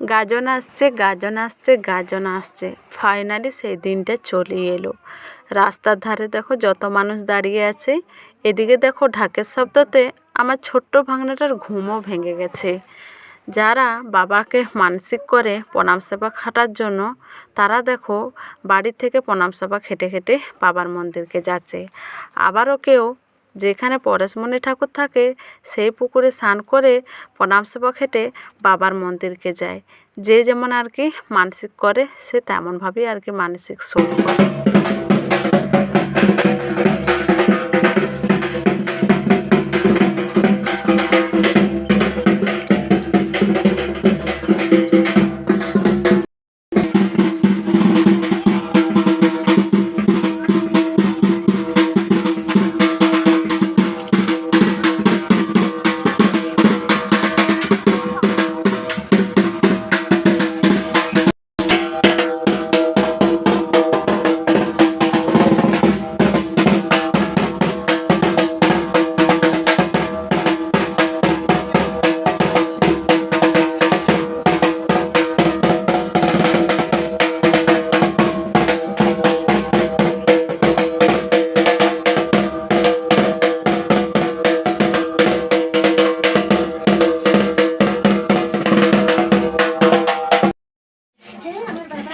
গাজন আসছে, গাজন আসছে, গাজন আসছে, ফাইনালি সেই দিনটা চলে এলো। রাস্তার ধারে দেখো যত মানুষ দাঁড়িয়ে আছে, এদিকে দেখো ঢাকের শব্দতে আমার ছোট্ট ভাঙনাটার ঘুমও ভেঙে গেছে। যারা বাবাকে মানসিক করে প্রণাম সেবা খাটার জন্য, তারা দেখো বাড়ি থেকে প্রণাম সেবা খেটে খেটে বাবার মন্দিরকে যাচ্ছে। আবারও কেউ যেখানে পরেশমণি ঠাকুর থাকে সেই পুকুরে স্নান করে প্রণাম সেবা খেটে বাবার মন্দিরকে যায়। যে যেমন আর কি মানসিক করে সে তেমনভাবেই আর কি মানসিক শোধ করে।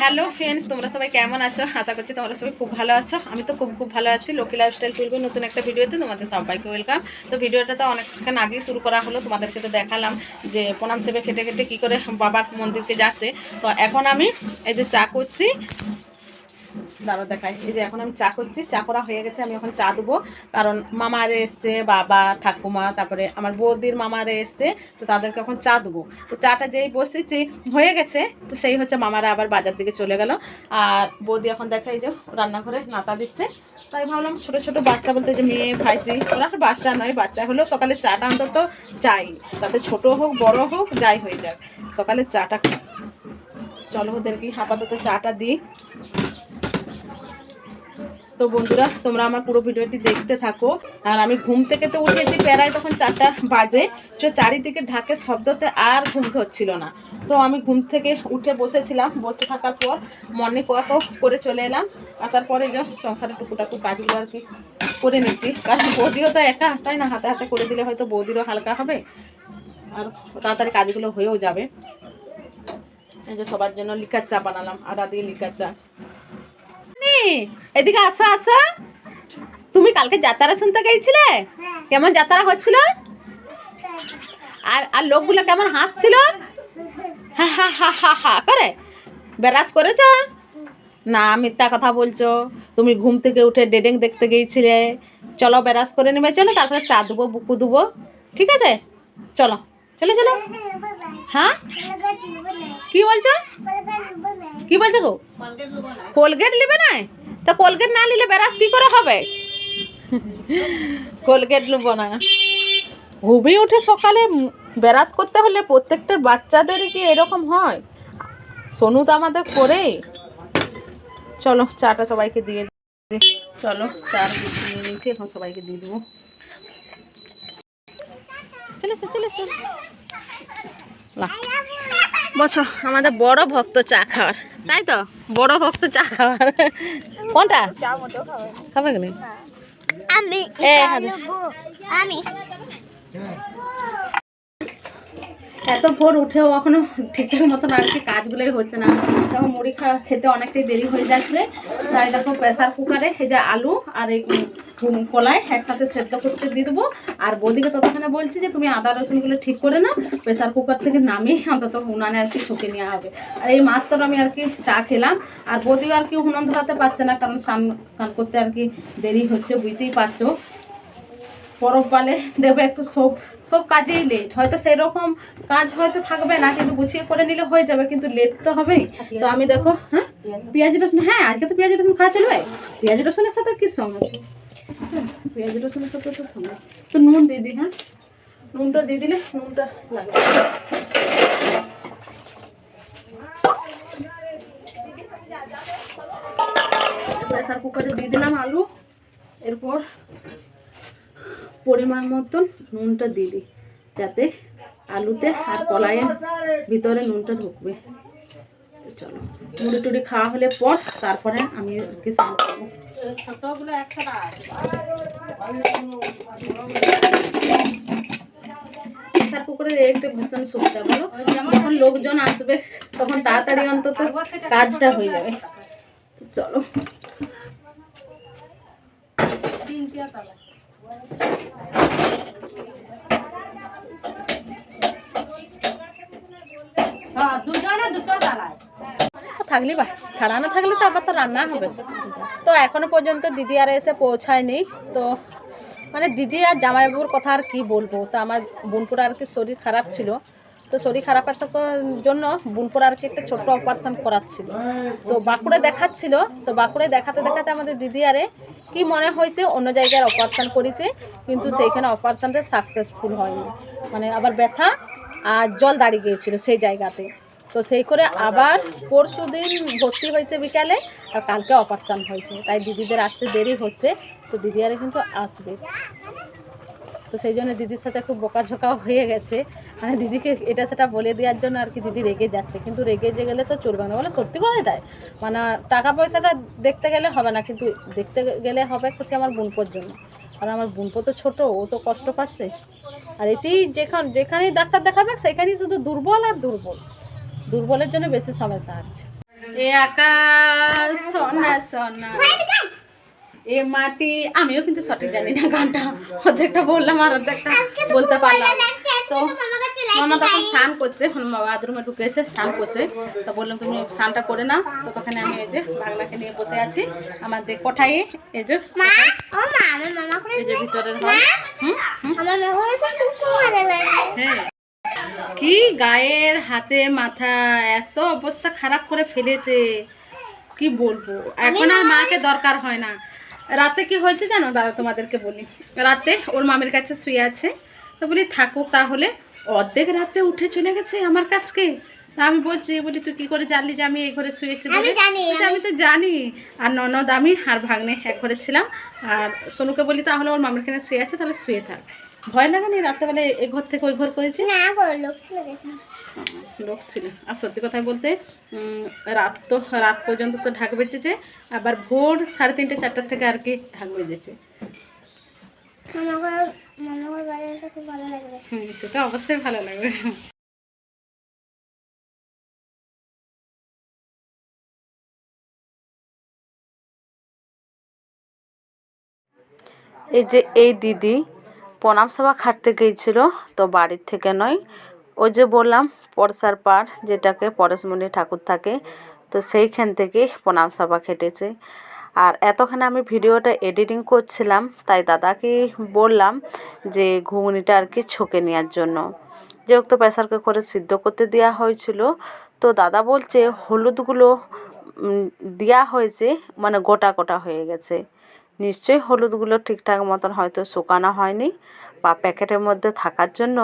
হ্যালো ফ্রেন্ডস, তোমরা সবাই কেমন আছো? আশা করছি তোমরা সবাই খুব ভালো আছো। আমি তো খুব ভালো আছি। লক্ষ্মী লাইফস্টাইল টুলবে নতুন একটা ভিডিওতে তোমাদের সবাইকে ওয়েলকাম। তো ভিডিওটা তো অনেকক্ষণ আগেই শুরু করা হলো, তোমাদেরকে তো দেখালাম যে প্রণাম সেবা খেটে খেটে কী করে বাবার মন্দিরকে যাচ্ছে। তো এখন আমি এই যে চা করছি, দাঁড়া দেখাই। এই যে এখন আমি চা করছি, চা করা হয়ে গেছে। আমি এখন চা দেবো, কারণ মামারে এসছে, বাবা ঠাকুমা, তারপরে আমার বৌদির মামারে এসছে, তো তাদেরকে এখন চা দেবো। তো চাটা যেই বসেছি হয়ে গেছে, তো সেই হচ্ছে মামারা আবার বাজার দিকে চলে গেল। আর বৌদি এখন দেখা এই যে রান্নাঘরে নাতা দিচ্ছে। তাই ভাবলাম ছোটো ছোটো বাচ্চা বলতে যে মেয়ে ভাইজি, ওরা তো বাচ্চা নয়, বাচ্চা হলেও সকালে চাটা অন্তত চাই, তাতে ছোটো হোক বড় হোক যাই হয়ে যাক, সকালে চাটা। চলো ওদেরকে আপাতত চাটা দিই। তো বন্ধুরা, তোমরা আমার পুরো ভিডিওটি দেখতে থাকো। আর আমি ঘুম থেকে তো উঠেছি প্রায় তখন 4টা বাজে, তো চারিদিকে ঢাকের শব্দতে আর ঘুম ধরছিল না। তো আমি ঘুম থেকে উঠে বসেছিলাম, বসে থাকার পর মর্নিং ওয়াকও করে চলে এলাম। আসার পরে যে সংসারের টুকুটাকু কাজগুলো আর কি করে নিচ্ছি, কারণ বৌদিও তো একা, তাই না? হাতে হাতে করে দিলে হয়তো বৌদিরও হালকা হবে আর তাড়াতাড়ি কাজগুলো হয়েও যাবে। এই যে সবার জন্য লিকার চা বানালাম, আদা দিয়ে লিকার চা। এদিকে আসো আসো। তুমি কালকে যাত্রা শুনতে গিয়েছিলে? কেমন যাত্রা হচ্ছিল? আর আর লোকগুলো কেমন হাসছিল? হা হা হা হা হা করে বেরাস করেছ? না, মিথ্যা কথা বলছো। তুমি ঘুম থেকে উঠে ডেডিং দেখতে গিয়েছিলে। চলো বেরাস করে নেবে, চলো, তারপরে চা দেবো, বুকু দেবো, ঠিক আছে? চলো চলো চলো। হ্যাঁ কি বলছো? কি বলছো গো? কোলগেট নেবে না? তো কোলগেট না নিলে বেরাস কি করে হবে? কোলগেট নেবো না। ঘুমিয়ে উঠে সকালে বেরাস করতে হলে প্রত্যেকটার বাচ্চাদের কি এরকম হয়? সোনু তো আমাদের করে। চলো চাটা সবাইকে দিয়ে দিই। চলো চা নিয়ে নিয়েছি, এখন সবাইকে দিয়ে দেবো। চলে বসো। আমাদের বড় ভক্ত চা খাওয়ার, তাই তো? বড় ভক্ত চা খাওয়ার। কোনটা খাবে গেলে? আমি এত ভোর উঠেও এখনো ঠিকঠাক মতন আর কি কাজগুলোই হচ্ছে না। তখন মুড়ি খেতে অনেকটাই দেরি হয়ে যাচ্ছে। তাই দেখো প্রেসার কুকারে এই যে আলু আর এই কলাই একসাথে সেদ্ধ করতে দিয়ে দেবো। আর বৌদিকে ততক্ষণে বলছি যে তুমি আদা রসুনগুলো ঠিক করে না, প্রেসার কুকার থেকে নামিয়ে অন্তত উনানে আর কি ছুঁকে নেওয়া হবে। আর এই মাত্র আমি আর কি চা খেলাম। আর বৌদিও আর কি উনুন ধরাতে পারছে না, কারণ স্নান করতে আর কি দেরি হচ্ছে, বুঝতেই পারছো। পরব পালে দেবে একটু সব কাজেই লেট, হয়তো সেরকম কাজ হয়তো থাকবে না, কিন্তু গুছিয়ে করে নিলে হয়ে যাবে, কিন্তু লেট তো হবেই। তো আমি দেখো, হ্যাঁ পেঁয়াজ রসুন, হ্যাঁ আজকে তো পেঁয়াজ রসুন খাওয়া চলবে। পেঁয়াজ রসুনের সাথে কি সঙ্গে আছে? পেঁয়াজ রসুনের সাথে তো সঙ্গে তো নুন দিয়ে দিই। হ্যাঁ নুনটা দিয়ে দিলে নুনটা লাগবে। প্রেসার কুকারে দিয়ে দিলাম আলু, এরপর পরিমাণ মতন নুনটা দিয়ে দিই, যাতে আলুতে আর কলাইয়ের ভিতরে নুনটা ঢুকবে। তো চলো মুড়ি টুড়ি খাওয়া হলে পর তারপরে আমি কি স্নান করবো। প্রেসার কুকারের একটা ভীষণ সুবিধা বলো, যখন লোকজন আসবে তখন তাড়াতাড়ি অন্তত কাজটা হয়ে যাবে। চলো থাকলে বা ছাড়া না থাকলে তো আবার তো রান্না হবে। তো এখনো পর্যন্ত দিদি আর এসে পৌঁছায়নি। তো মানে দিদি আর জামাইবাবুর কথা আর কি বলবো। তো আমার বোনপুর আর কি শরীর খারাপ ছিল, তো শরীর খারাপের জন্য বোনপুর আর কি একটা ছোট্ট অপারেশন করাচ্ছিল। তো বাঁকুড়ে দেখাচ্ছিল, তো বাঁকুড়ে দেখাতে দেখাতে আমাদের দিদি আরে কি মনে হয়েছে অন্য জায়গায় অপারেশন করেছে, কিন্তু সেইখানে অপারেশনটা সাকসেসফুল হয়নি। মানে আবার ব্যথা আর জল দাঁড়িয়ে গিয়েছিল সেই জায়গাতে। তো সেই করে আবার পরশু দিন ভর্তি হয়েছে বিকালে, আর কালকে অপারেশন হয়েছে। তাই দিদিদের আসতে দেরি হচ্ছে, তো দিদি আরে কিন্তু আসবে। তো সেই জন্য দিদির সাথে একটু বকাঝোকাও হয়ে গেছে, মানে দিদিকে এটা সেটা বলে দেওয়ার জন্য আর কি দিদি রেগে যাচ্ছে। কিন্তু রেগে যে গেলে তো চলবে না, বলে সত্যি কথাই তাই। মানে টাকা পয়সাটা দেখতে গেলে হবে না, কিন্তু দেখতে গেলে হবে হচ্ছে আমার বোনপোর জন্য। আর আমার বোনপো তো ছোটো, ও তো কষ্ট পাচ্ছে। আর এতেই যেখানেই ডাক্তার দেখাবে সেখানেই শুধু দুর্বল আর দুর্বল, দুর্বলের জন্য বেশি সমস্যা হচ্ছে। এ আকাশ সোনা সোনা এ মাটি, আমিও কিন্তু সঠিক জানি না গানটা, অর্ধেকটা বললাম আর অর্ধেকটা বলতে পারলাম। তো মামা তখন স্নান করছে, বাথরুমে ঢুকেছে স্নান করছে। তো বললাম তুমি স্নানটা করে নাও। তো তখন আমি এই যে বাংলাকে নিয়ে বসে আছি আমাদের কোঠায়। এই যে এই যে ভিতরের হল। হ্যাঁ, কি গায়ের হাতে মাথা এত অবস্থা খারাপ করে ফেলেছে কি বলবো। এখন আর মাকে দরকার হয় না। রাতে কি হয়েছে জানো, দাঁড়া তোমাদেরকে বলি। রাতে ওর মামের কাছে শুয়ে আছে, তো বলি থাকুক তাহলে। অর্ধেক রাতে উঠে চলে গেছে আমার কাছকে। তা আমি বলি তুই কি করে জানলি যে আমি এই ঘরে শুয়েছি? আমি তো জানি। আর ননদ আমি আর ভাগ্নে এক ঘরে ছিলাম। আর সোনুকে বলি তাহলে ওর মামের কাছে শুয়ে আছে, তাহলে শুয়ে থাক। ভয় লাগে নি রাত্রেবেলা এই ঘর থেকে ওই ঘর করেছি? না লোক ছিল। আর সত্যি কথাই বলতে রাত পর্যন্ত তো ঢাক বেজেছে, আবার ভোর 3:30 4টার থেকে আর কি ঢাক বেজেছে। সেটা অবশ্যই ভালো লাগবে। এই যে এই দিদি প্রণাম সভা খাটতে গিয়েছিল, তো বাড়ির থেকে নয়, ওই যে বললাম পরশার পাড় যেটাকে পরেশমণি ঠাকুর থাকে, তো সেইখান থেকে প্রণাম সভা খেটেছে। আর এতক্ষণে আমি ভিডিওটা এডিটিং করছিলাম, তাই দাদাকে বললাম যে ঘুগনিটা আর কি ছকে নেওয়ার জন্য। যেহেতু প্রেসার কুকারে সিদ্ধ করতে দেওয়া হয়েছিল, তো দাদা বলছে হলুদগুলো দেওয়া হয়েছে মানে গোটা গোটা হয়ে গেছে। নিশ্চয়ই হলুদগুলো ঠিকঠাক মতন হয়তো শুকানো হয়নি, বা প্যাকেটের মধ্যে থাকার জন্য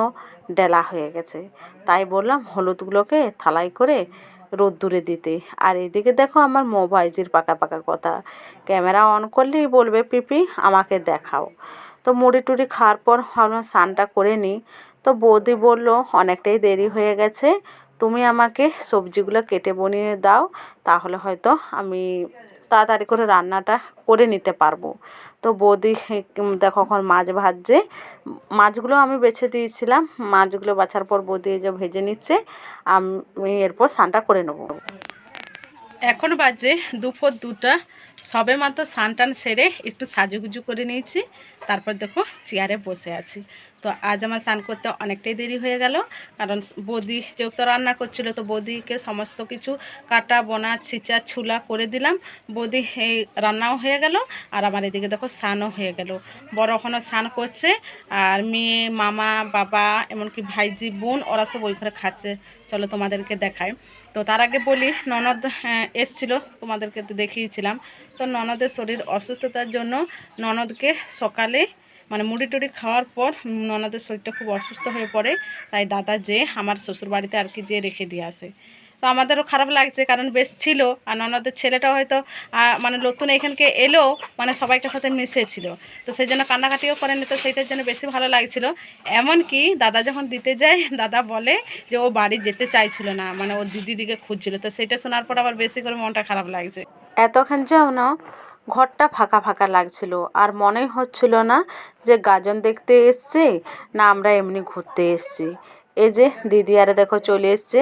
ডেলা হয়ে গেছে। তাই বললাম হলুদগুলোকে থালাই করে রোদ্দুরে দিতে। আর এদিকে দেখো আমার মোবাইলের পাকা পাকা কথা, ক্যামেরা অন করলেই বলবে পিপি আমাকে দেখাও। তো মুড়ি টুড়ি খাওয়ার পর ভাবলাম স্নানটা করে নিই। তো বৌদি বলল অনেকটাই দেরি হয়ে গেছে, তুমি আমাকে সবজিগুলো কেটে বনিয়ে দাও, তাহলে হয়তো আমি তাড়াতাড়ি করে রান্নাটা করে নিতে পারবো। তো বৌদি দেখো এখন মাছ ভাজছে, মাছগুলো আমি বেছে দিয়েছিলাম। মাছগুলো বাছার পর বৌদি যে ভেজে নিচ্ছে, আমি এরপর স্নানটা করে নেবো। এখন বাজে দুপুর 2টা, সবে মাত্র স্নান টান সেরে একটু সাজুগুজু করে নিয়েছি। তারপর দেখো চেয়ারে বসে আছি। তো আজ আমার স্নান করতে অনেকটাই দেরি হয়ে গেল, কারণ বৌদি যেহেতু রান্না করছিল, তো বৌদিকে সমস্ত কিছু কাটা বোনা ছিঁচা ছুলা করে দিলাম। বৌদি এই রান্নাও হয়ে গেল, আর আমার এদিকে দেখো স্নানও হয়ে গেল। বড় ওখানে স্নান করছে, আর মেয়ে মামা বাবা এমনকি ভাইজি বোন ওরা সব ওই ঘরে খাচ্ছে। চলো তোমাদেরকে দেখায়। তো তার আগে বলি ননদ এসছিল, তোমাদেরকে তো দেখিয়েছিলাম। তো ননদের শরীর অসুস্থতার জন্য ননদকে সকালে মানে মুড়ি টুড়ি খাওয়ার পর ননদের শরীরটা খুব অসুস্থ হয়ে পড়ে। তাই দাদা যে আমার শ্বশুরবাড়িতে আর কি যে রেখে দিয়ে আসে। তো আমাদেরও খারাপ লাগছে, কারণ বেশ ছিল। আর ননদের ছেলেটা হয়তো মানে নতুন এখানকে এলো, মানে সবাইকার সাথে মিশেছিল, তো সেই জন্য কান্নাকাটিও করেনি, তো সেইটার জন্য বেশি ভালো লাগছিল। এমনকি দাদা যখন দিতে যায়, দাদা বলে যে ও বাড়ি যেতে চাইছিল না, মানে ও দিদিকে খুঁজছিল। তো সেটা শোনার পর আবার বেশি করে মনটা খারাপ লাগছে। এতক্ষণ যেন ঘরটা ফাঁকা ফাঁকা লাগছিল, আর মনেই হচ্ছিল না যে গাজন দেখতে এসছি না আমরা এমনি ঘুরতে এসছি। এই যে দিদি আরে দেখো চলে এসছে,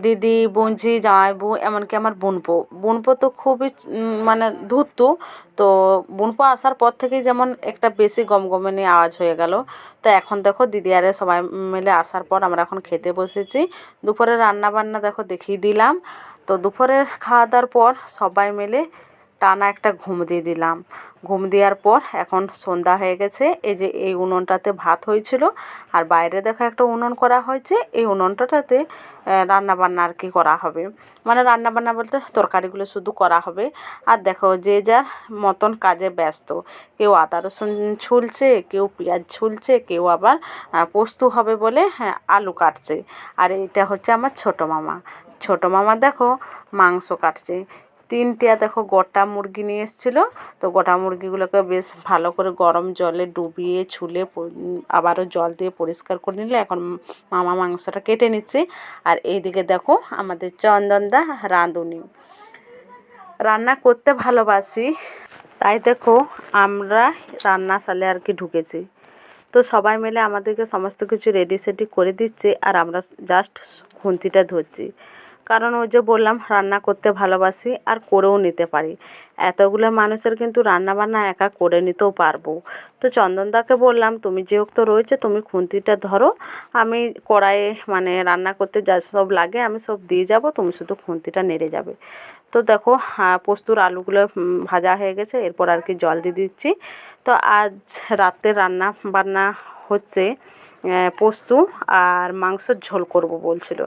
দিদি, বোনঝি, জামাইবু, এমনকি আমার বোনপো। বোনপো তো খুবই মানে ধূর্ত। তো বোনপো আসার পর থেকেই যেমন একটা বেশি গমগমানি আওয়াজ হয়ে গেল। তো এখন দেখো দিদি আরে সবাই মিলে আসার পর আমরা এখন খেতে বসেছি। দুপুরে রান্না বান্না দেখো দেখিয়ে দিলাম। তো দুপুরের খাওয়া দাওয়ার পর সবাই মিলে টানা একটা ঘুম দিয়ে দিলাম। ঘুম দেওয়ার পর এখন সন্ধ্যা হয়ে গেছে। এই যে এই উনুনটাতে ভাত হয়েছিল, আর বাইরে দেখো একটা উনুন করা হয়েছে। এই উনুনটাতে রান্নাবান্না আর কি করা হবে, মানে রান্নাবান্না বলতে তরকারিগুলো শুধু করা হবে। আর দেখো যে যার মতন কাজে ব্যস্ত, কেউ আদা রসুন ছুলছে, কেউ পেঁয়াজ ছুলছে, কেউ আবার পোস্ত হবে বলে হ্যাঁ আলু কাটছে। আর এটা হচ্ছে আমার ছোটো মামা। ছোটো মামা দেখো মাংস কাটছে। 3টা দেখো গোটা মুরগি নিয়ে এসেছিলো। তো গোটা মুরগিগুলোকে বেশ ভালো করে গরম জলে ডুবিয়ে ছুলে আবারও জল দিয়ে পরিষ্কার করে নিলে এখন মামা মাংসটা কেটে নিচ্ছে। আর এইদিকে দেখো আমাদের চন্দনদা রাঁধুনি। রান্না করতে ভালোবাসি, তাই দেখো আমরা রান্নাশালে আর কি ঢুকেছি। তো সবাই মিলে আমাদেরকে সমস্ত কিছু রেডি সেডি করে দিচ্ছে, আর আমরা জাস্ট খুন্তিটা ধরছি। কারণ ওই যে বললাম রান্না করতে ভালোবাসি আর করেও নিতে পারি। এতগুলো মানুষের কিন্তু রান্নাবান্না একা করে নিতেও পারবো। তো চন্দনদাকে বললাম তুমি যেহেতু রয়েছে তুমি খুন্তিটা ধরো, আমি কড়াইয়ে মানে রান্না করতে যা সব লাগে আমি সব দিয়ে যাব, তুমি শুধু খুন্তিটা নেড়ে যাবে। তো দেখো পোস্তুর আলুগুলো ভাজা হয়ে গেছে, এরপর আর কি জল দিয়ে দিচ্ছি। তো আজ রাতে রান্না বান্না হচ্ছে পোস্ত আর মাংসের ঝোল করব বলছিল।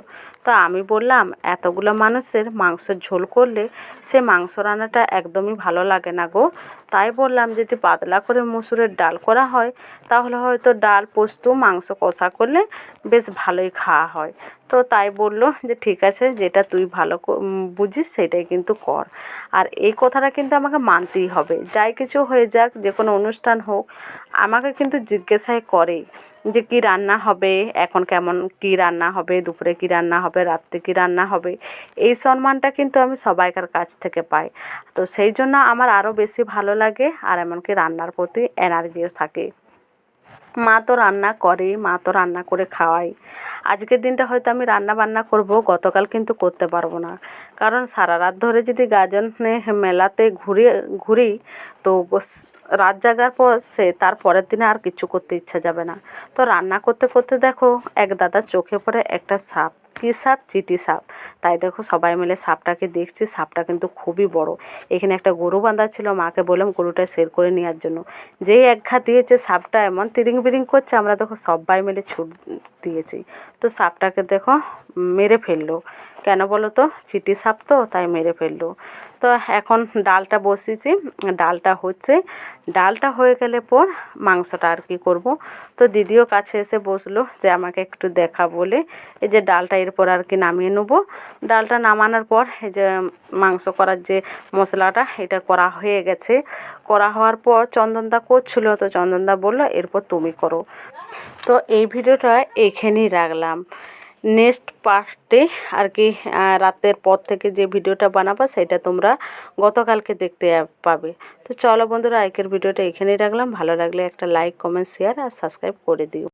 তো আমি বললাম এতগুলো মানুষের মাংসের ঝোল করলে সে মাংস রান্নাটা একদমই ভালো লাগে না গো। তাই বললাম যদি পাতলা করে মসুরের ডাল করা হয় তাহলে হয়তো ডাল, পোস্ত, মাংস কষা করলে বেশ ভালোই খাওয়া হয়। তো তাই বললো যে ঠিক আছে, যেটা তুই ভালো বুঝিস সেটাই কিন্তু কর। আর এই কথাটা কিন্তু আমাকে মানতেই হবে। যাই কিছু হয়ে যাক, যে কোনো অনুষ্ঠান হোক, আমাকে কিন্তু জিজ্ঞাসাই করে যে কী রান্না হবে, এখন কেমন কী রান্না হবে, দুপুরে কী রান্না হবে, রাত্রে কী রান্না হবে। এই সম্মানটা কিন্তু আমি সবাইকার কাছ থেকে পাই। তো সেই জন্য আমার আরও বেশি ভালো লাগে, আর এমনকি রান্নার প্রতি এনার্জিও থাকে। মা তো রান্না করে, মা তো রান্না করে খাওয়াই। আজকের দিনটা হয়তো আমি রান্না বান্না করব, গতকাল কিন্তু করতে পারবো না। কারণ সারা রাত ধরে যদি গাজনে মেলাতে ঘুরি তো রাত জাগার পর তার পরের দিনে আর কিছু করতে ইচ্ছা যাবে না। তো রান্না করতে করতে দেখো এক দাদার চোখে পড়ে একটা সাপ। কী সাপ? চিটি সাপ। তাই দেখো সবাই মিলে সাপটাকে দেখছি। সাপটা কিন্তু খুবই বড়। এখানে একটা গরু বাঁধা ছিল, মাকে বললাম গরুটা সের করে নেওয়ার জন্য। যেই এক ঘা দিয়েছে সাপটা এমন তিরিং বিরিং করছে, আমরা দেখো সবাই মিলে ছুট দিয়েছি। তো সাপটাকে দেখো মেরে ফেললো। কেন বলো তো? চিটি সাপ তো, তাই মেরে ফেললো। তো এখন ডালটা বসিয়েছি, ডালটা হচ্ছে। ডালটা হয়ে গেলে পর মাংসটা আর কি করব। তো দিদিও কাছে এসে বসলো যে আমাকে একটু দেখা বলে। এই যে ডালটা এরপর আর কি নামিয়ে নেবো। ডালটা নামানোর পর এই যে মাংস করার যে মশলাটা এটা করা হয়ে গেছে। করা হওয়ার পর চন্দনদা করছিল, তো চন্দনদা বললো এরপর তুমি করো। তো এই ভিডিওটা এইখানেই রাখলাম। নেক্সট পার্টে আর কি রাতের পর থেকে যে ভিডিওটা বানাবো সেটা তোমরা গতকালকে দেখতে পাবে। তো চলো বন্ধুরা, আজকের ভিডিওটা এখানেই রাখলাম। ভালো লাগলে একটা লাইক, কমেন্ট, শেয়ার আর সাবস্ক্রাইব করে দিও।